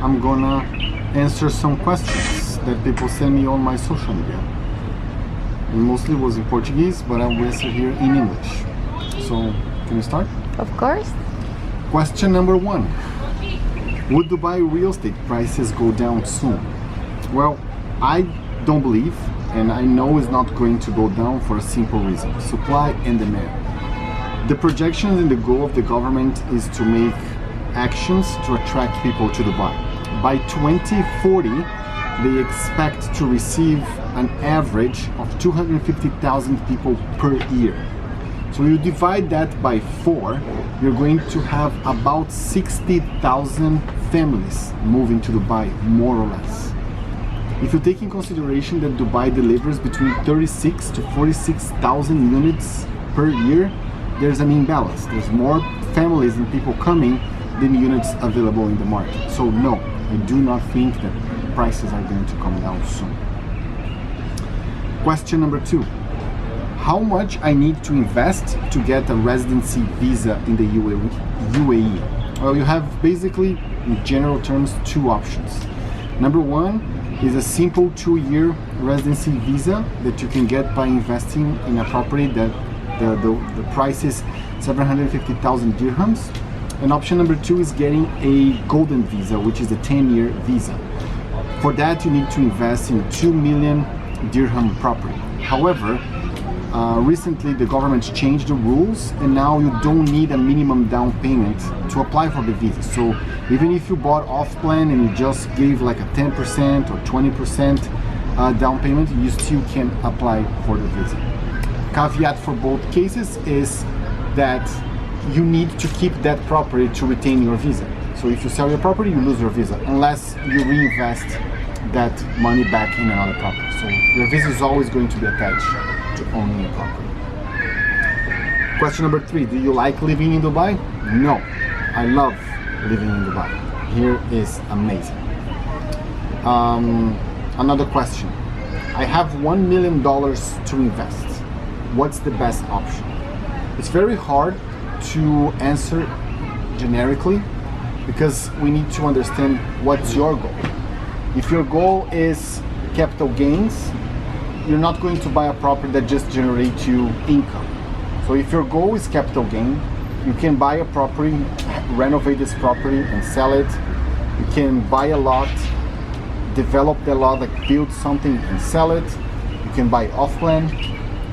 I'm gonna answer some questions that people send me on my social media. And mostly was in Portuguese, but I will answer here in English. So, can we start? Of course. Question number 1. Would Dubai real estate prices go down soon? Well, I don't believe, and I know it's not going to go down for a simple reason: supply and demand. The projections and the goal of the government is to make actions to attract people to Dubai. By 2040, they expect to receive an average of 250,000 people per year. So you divide that by 4, you're going to have about 60,000 families moving to Dubai, more or less. If you take in consideration that Dubai delivers between 36 to 46,000 units per year, there's an imbalance. There's more families and people coming than units available in the market. So no, I do not think that prices are going to come down soon. Question number 2. How much I need to invest to get a residency visa in the UAE? Well, you have basically, in general terms, 2 options. Number 1 is a simple 2-year residency visa that you can get by investing in a property that the price is 750,000 dirhams. And option number 2 is getting a golden visa, which is a 10-year visa. For that, you need to invest in a 2 million dirham property. However, recently the government changed the rules, and now you don't need a minimum down payment to apply for the visa. So even if you bought off plan and you just gave like a 10% or 20% down payment, you still can apply for the visa. Caveat for both cases is that you need to keep that property to retain your visa. So if you sell your property, you lose your visa, unless you reinvest that money back in another property. So your visa is always going to be attached to owning a property. Question number 3. Do you like living in Dubai? No, I love living in Dubai. Here is amazing. Another question. I have $1 million to invest. What's the best option? It's very hard to answer generically because we need to understand what's your goal. If your goal is capital gains, you're not going to buy a property that just generates you income. So if your goal is capital gain, you can buy a property, renovate this property and sell it. You can buy a lot, develop the lot, like build something and sell it. You can buy off plan,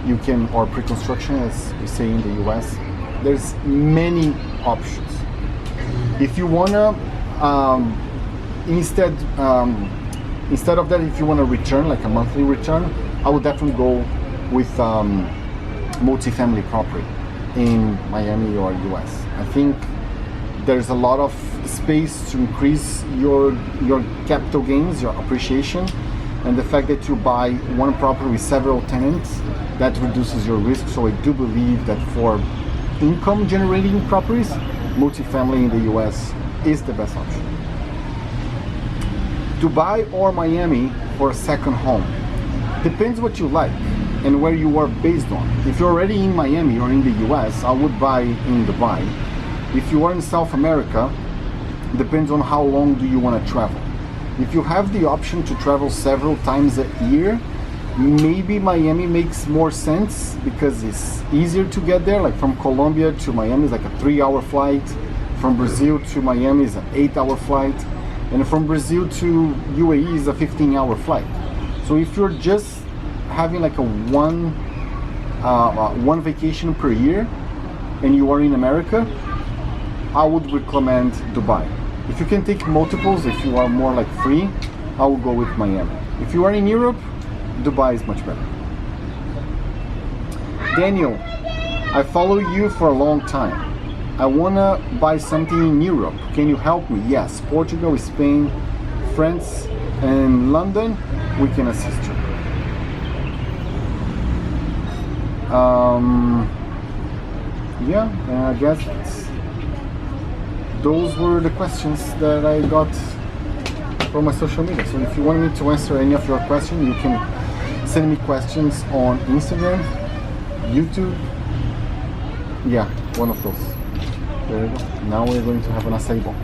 you can, or pre-construction as we say in the US. There's many options. If you wanna instead of that, if you want to return, like a monthly return, I would definitely go with multifamily property in Miami or US. I think there's a lot of space to increase your capital gains, your appreciation, and the fact that you buy one property with several tenants, that reduces your risk. So I do believe that for income generating properties, multifamily in the US is the best option. Dubai or Miami for a second home? Depends what you like and where you are based on. If you're already in Miami or in the US, I would buy in Dubai. If you are in South America, depends on how long do you want to travel. If you have the option to travel several times a year, maybe Miami makes more sense because it's easier to get there. Like from Colombia to Miami is like a 3-hour flight. From Brazil to Miami is an 8-hour flight. And from Brazil to UAE is a 15-hour flight. So if you're just having like a one vacation per year and you are in America, I would recommend Dubai. If you can take multiples, if you are more like free, I will go with Miami. If you are in Europe, Dubai is much better. Daniel, I follow you for a long time. I wanna buy something in Europe. Can you help me? Yes, Portugal, Spain, France, and London, we can assist you. I guess those were the questions that I got from my social media. So if you want me to answer any of your questions, you can send me questions on Instagram, YouTube. Yeah, one of those. There you go. Now we're going to have an acai bowl.